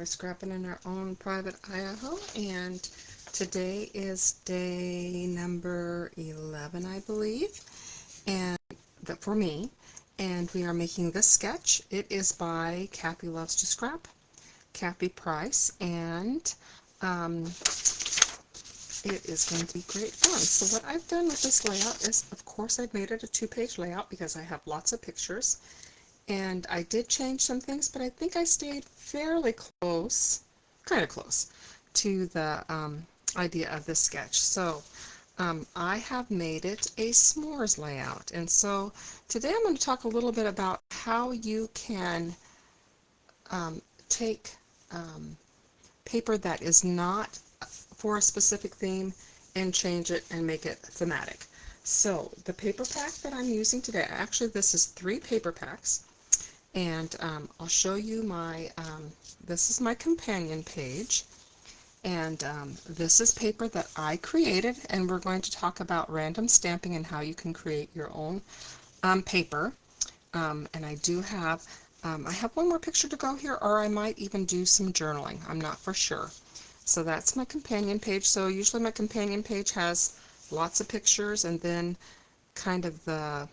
scrapping in our own private Idaho, and today is day number 11, I believe, and that for me, and we are making this sketch. It is by Cappy Loves to Scrap, Cappy Price, and it is going to be great fun. So what I've done with this layout is, of course, I've made it a 2-page layout because I have lots of pictures. And I did change some things, but I think I stayed fairly close, kind of close, to the idea of this sketch. So I have made it a s'mores layout. And so today I'm going to talk a little bit about how you can take paper that is not for a specific theme and change it and make it thematic. So the paper pack that I'm using today, actually this is 3 paper packs. And I'll show you my, this is my companion page, and this is paper that I created, and we're going to talk about random stamping and how you can create your own paper. And I do have, I have one more picture to go here, or I might even do some journaling. I'm not for sure. So that's my companion page. So usually my companion page has lots of pictures, and then kind of the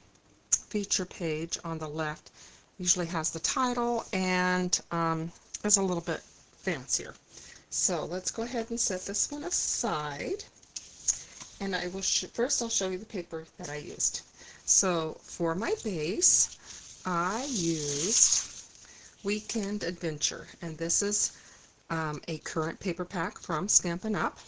feature page on the left usually has the title and is a little bit fancier. So let's go ahead and set this one aside, and I will first I'll show you the paper that I used. So for my base I used Weekend Adventure, and this is a current paper pack from Stampin' Up.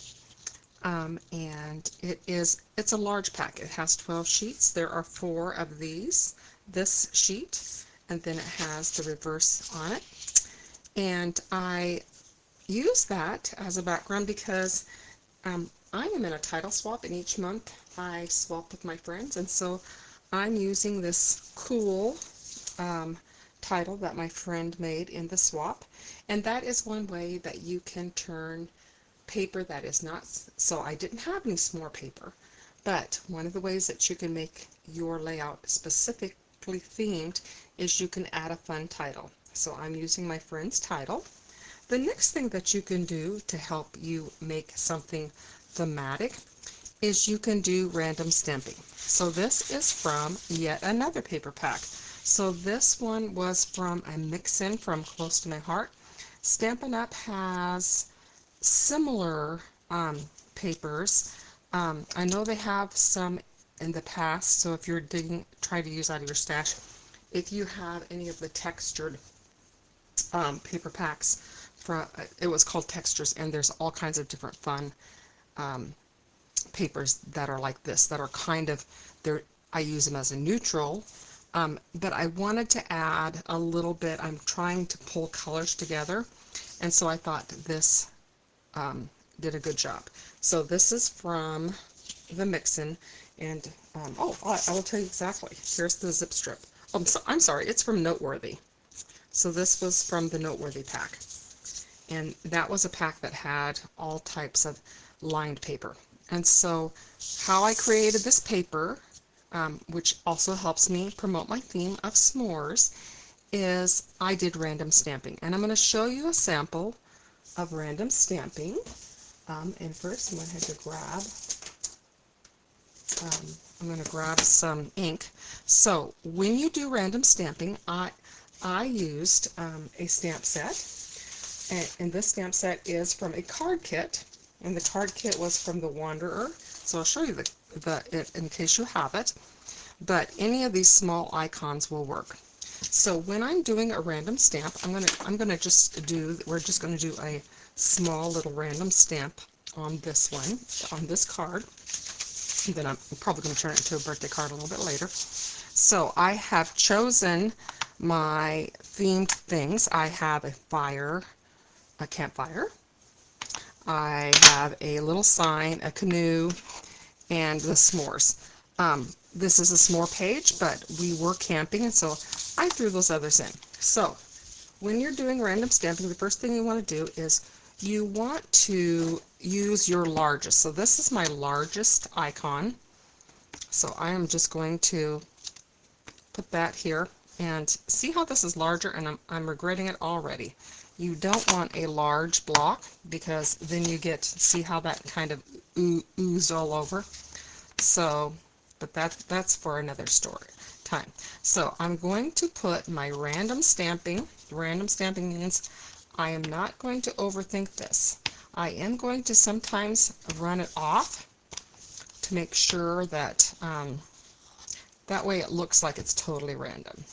And it's a large pack. It has 12 sheets. There are 4 of this sheet, and then it has the reverse on it. And I use that as a background because I am in a title swap, and each month I swap with my friends, and so I'm using this cool title that my friend made in the swap, and that is one way that you can turn paper that is not, so I didn't have any s'more paper, but one of the ways that you can make your layout specifically themed is you can add a fun title. So I'm using my friend's title. The next thing that you can do to help you make something thematic is you can do random stamping. So this is from yet another paper pack. So this one was from a mix-in from Close to My Heart. Stampin' Up! Has similar papers. I know they have some in the past, so if you're trying to use out of your stash, if you have any of the textured paper packs, it was called Textures, and there's all kinds of different fun papers that are like this, that are kind of, I use them as a neutral, but I wanted to add a little bit. I'm trying to pull colors together, and so I thought this did a good job. So this is from the mix-in, and I will tell you exactly. Here's the zip strip. Oh, I'm sorry, it's from Noteworthy. So this was from the Noteworthy pack, and that was a pack that had all types of lined paper. And so how I created this paper, which also helps me promote my theme of s'mores, is I did random stamping, and I'm going to show you a sample of random stamping. And first I'm going to grab some ink. So when you do random stamping, I used a stamp set, and this stamp set is from a card kit, and the card kit was from the Wanderer. So I'll show you it in case you have it, but any of these small icons will work. So when I'm doing a random stamp, we're just going to do a small little random stamp on this one, on this card. And then I'm probably going to turn it into a birthday card a little bit later. So I have chosen my themed things. I have a campfire. I have a little sign, a canoe, and the s'mores. This is a s'more page, but we were camping, and so I threw those others in. So when you're doing random stamping, the first thing you want to do is you want to use your largest. So this is my largest icon. So I am just going to put that here, and see how this is larger, and I'm regretting it already. You don't want a large block because then you get, see how that kind of oozed all over. So, but that's for another story time. So I'm going to put my random stamping. Random stamping means I am not going to overthink this. I am going to sometimes run it off to make sure that that way it looks like it's totally random.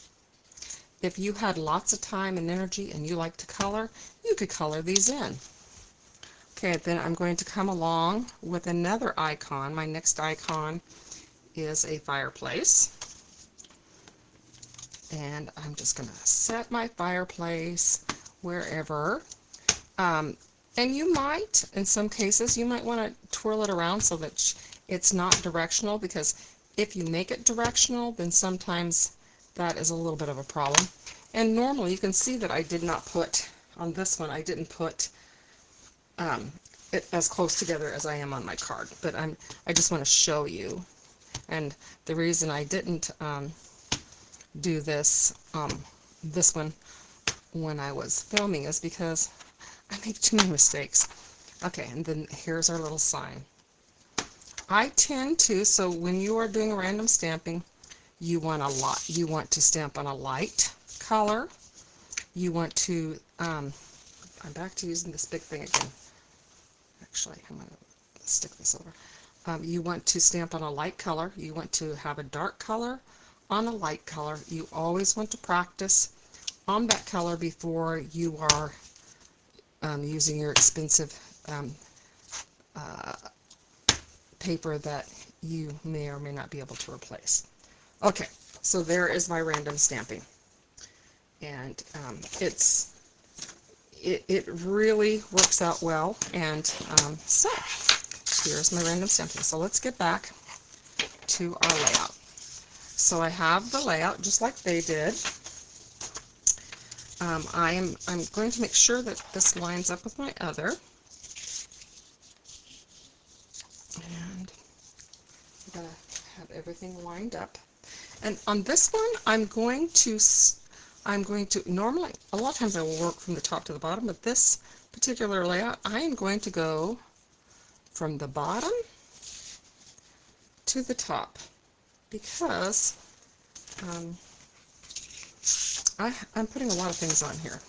If you had lots of time and energy and you like to color, you could color these in. Okay, then I'm going to come along with another icon. My next icon is a fireplace. And I'm just going to set my fireplace wherever. And you might, in some cases, you might want to twirl it around so that it's not directional, because if you make it directional, then sometimes that is a little bit of a problem. And normally you can see that I did not put, on this one, I didn't put it as close together as I am on my card. But I just want to show you. And the reason I didn't do this one when I was filming is because I make too many mistakes. Okay, and then here's our little sign. I tend to, so when you are doing random stamping, you want to stamp on a light color. You want to, I'm back to using this big thing again. Actually, I'm going to stick this over. You want to stamp on a light color. You want to have a dark color on a light color. You always want to practice on that color before you are using your expensive paper that you may or may not be able to replace. Okay, so there is my random stamping, and it really works out well. And so here's my random stamping. So let's get back to our layout. So I have the layout just like they did. I'm going to make sure that this lines up with my other. And I'm going to have everything lined up. And on this one, I'm going to, normally, a lot of times I will work from the top to the bottom, but this particular layout, I am going to go from the bottom to the top, because I'm putting a lot of things on here.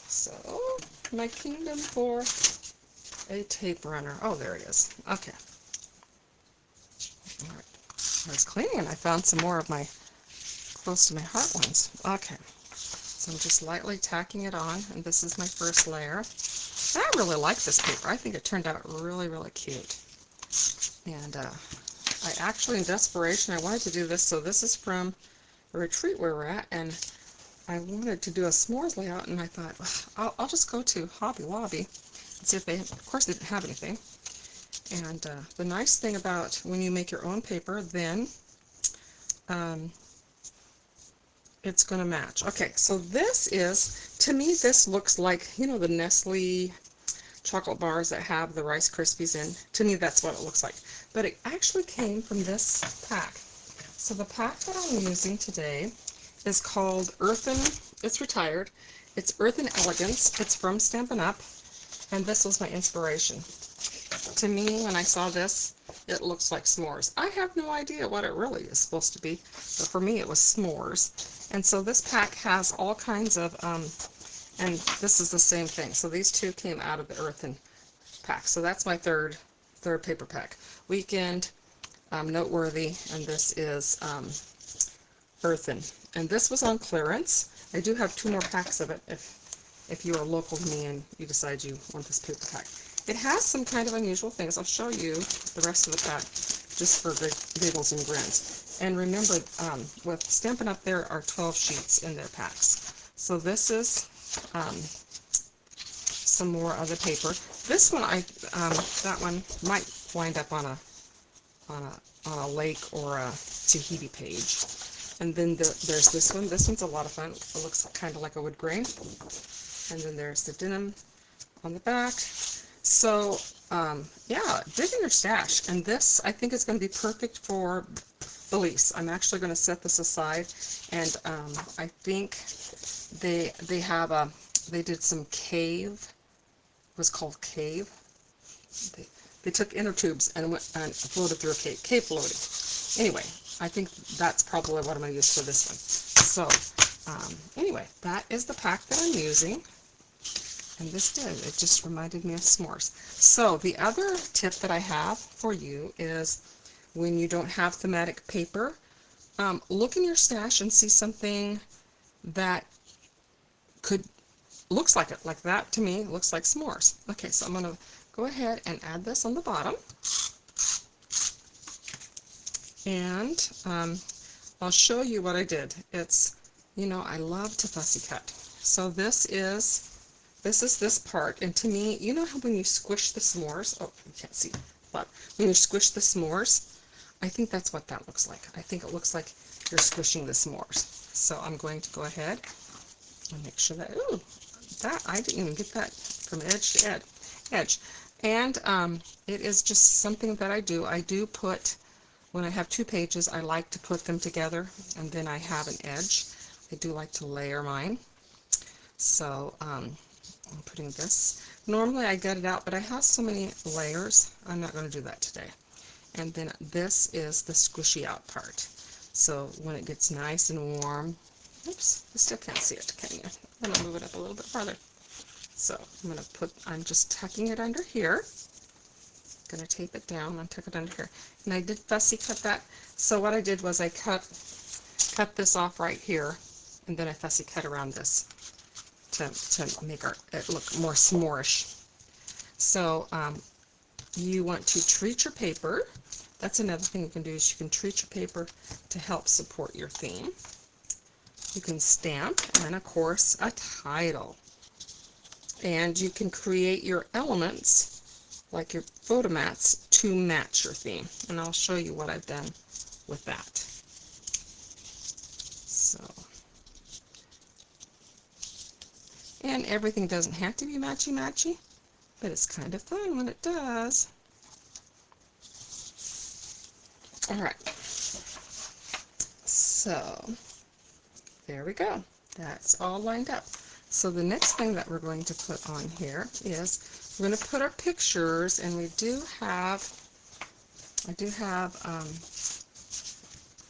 So, my kingdom for a tape runner. Oh, there it is. Okay. All right. I was cleaning and I found some more of my close to my heart ones. Okay. So I'm just lightly tacking it on, and this is my first layer. And I really like this paper. I think it turned out really, really cute. And I actually, in desperation, I wanted to do this. So this is from a retreat where we're at, and I wanted to do a s'mores layout, and I thought, I'll just go to Hobby Lobby and see if they, of course they didn't have anything. And the nice thing about when you make your own paper, then it's going to match. Okay, so this is, to me, this looks like, you know, the Nestle chocolate bars that have the Rice Krispies in. To me, that's what it looks like. But it actually came from this pack. So the pack that I'm using today is called Earthen, it's retired. It's Earthen Elegance. It's from Stampin' Up. And this was my inspiration. To me, when I saw this, it looks like s'mores. I have no idea what it really is supposed to be, but for me it was s'mores. And so this pack has all kinds of, and this is the same thing. So these two came out of the Earthen pack. So that's my third paper pack. Weekend, Noteworthy, and this is Earthen. And this was on clearance. I do have 2 more packs of it if you are local to me and you decide you want this paper pack. It has some kind of unusual things. I'll show you the rest of the pack just for giggles and grins. And remember, with Stampin' Up, there are 12 sheets in their packs. So this is some more of the paper. This one, that one might wind up on a lake or a Tahiti page. And then there's this one. This one's a lot of fun. It looks kind of like a wood grain. And then there's the denim on the back. So, yeah, dig in your stash. And this, I think, is going to be perfect for Belize. I'm actually going to set this aside. And I think they have they did some cave, it was called cave. They took inner tubes and went and floated through a cave floating. Anyway, I think that's probably what I'm going to use for this one. So, anyway, that is the pack that I'm using. And this did. It just reminded me of s'mores. So, the other tip that I have for you is when you don't have thematic paper, look in your stash and see something that looks like it. Like that, to me, looks like s'mores. Okay, so I'm going to go ahead and add this on the bottom. And I'll show you what I did. It's, you know, I love to fussy cut. So this is this part, and to me, you know how when you squish the s'mores, oh, you can't see, but when you squish the s'mores, I think that's what that looks like. I think it looks like you're squishing the s'mores. So I'm going to go ahead and make sure that, ooh, that, I didn't even get that from edge to edge. And it is just something that I do. I do put, when I have two pages, I like to put them together, and then I have an edge. I do like to layer mine. So I'm putting this. Normally I gut it out, but I have so many layers, I'm not going to do that today. And then this is the squishy out part. So when it gets nice and warm, oops, I still can't see it, can you? I'm going to move it up a little bit farther. So I'm just tucking it under here. Going to tape it down and tuck it under here. And I did fussy cut that. So what I did was I cut this off right here, and then I fussy cut around this to make it look more s'more-ish. So you want to treat your paper. That's another thing you can do, is you can treat your paper to help support your theme. You can stamp, and then of course a title. And you can create your elements, like your photo mats, to match your theme. And I'll show you what I've done with that. So, and everything doesn't have to be matchy-matchy, but it's kind of fun when it does. Alright, so there we go. That's all lined up. So the next thing that we're going to put on here is we're going to put our pictures, and I do have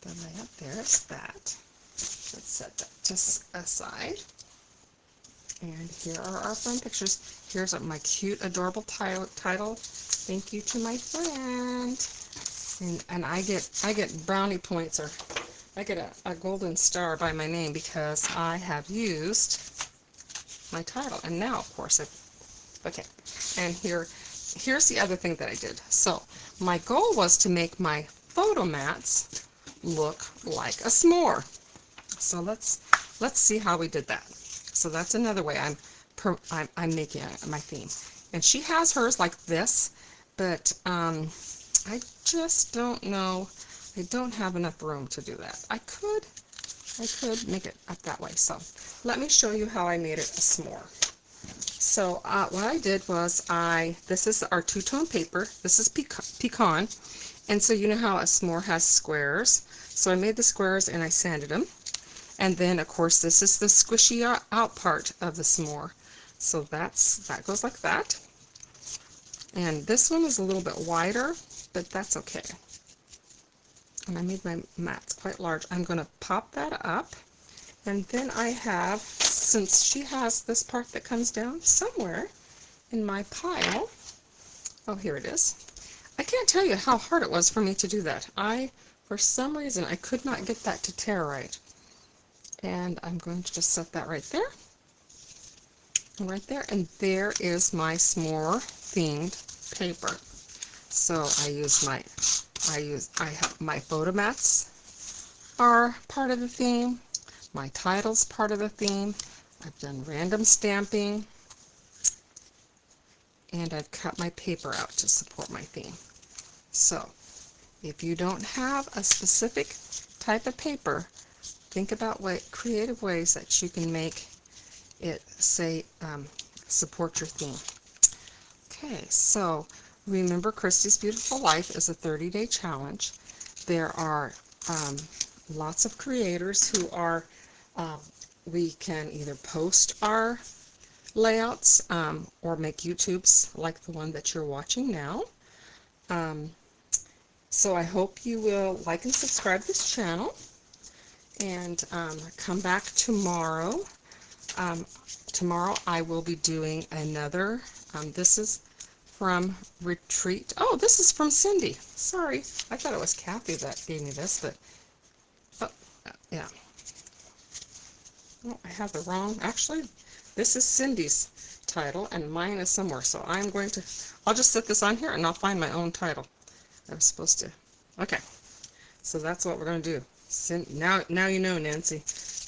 the layout. There's that. Let's set that just aside. And here are our fun pictures. Here's my cute, adorable title. Thank you to my friend. And I get brownie points, or I get a golden star by my name because I have used my title. And now, of course, okay. And here's the other thing that I did. So my goal was to make my photo mats look like a s'more. So let's see how we did that. So that's another way I'm making my theme. And she has hers like this, but I just don't know. I don't have enough room to do that. I could make it up that way. So let me show you how I made it a s'more. So what I did was this is our two-tone paper. This is pecan. And so you know how a s'more has squares. So I made the squares and I sanded them. And then, of course, this is the squishy out part of the s'more. So that goes like that. And this one is a little bit wider, but that's okay. And I made my mats quite large. I'm going to pop that up. And then I have, since she has this part that comes down somewhere in my pile, oh, here it is. I can't tell you how hard it was for me to do that. For some reason, I could not get that to tear right. And I'm going to just set that right there. Right there. And there is my s'more themed paper. So I have my photo mats are part of the theme. My title's part of the theme. I've done random stamping. And I've cut my paper out to support my theme. So, if you don't have a specific type of paper, think about creative ways that you can make it support your theme. Okay, so remember, Christy's Beautiful Life is a 30-day challenge. There are lots of creators who are, we can either post our layouts or make YouTubes like the one that you're watching now. So I hope you will like and subscribe this channel, and come back tomorrow. Tomorrow I will be doing another, this is from Retreat. Oh, this is from Cindy. Sorry, I thought it was Kathy that gave me this, but, oh, yeah. Oh, I have the wrong, actually, this is Cindy's title, and mine is somewhere, so I'll just set this on here, and I'll find my own title. I'm supposed to, okay, so that's what we're going to do. Now you know, Nancy,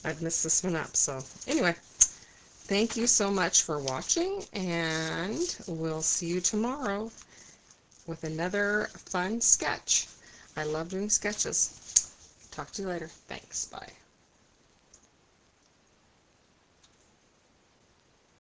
I've messed this one up, so anyway. Thank you so much for watching, and we'll see you tomorrow with another fun sketch. I love doing sketches. Talk to you later. Thanks. Bye.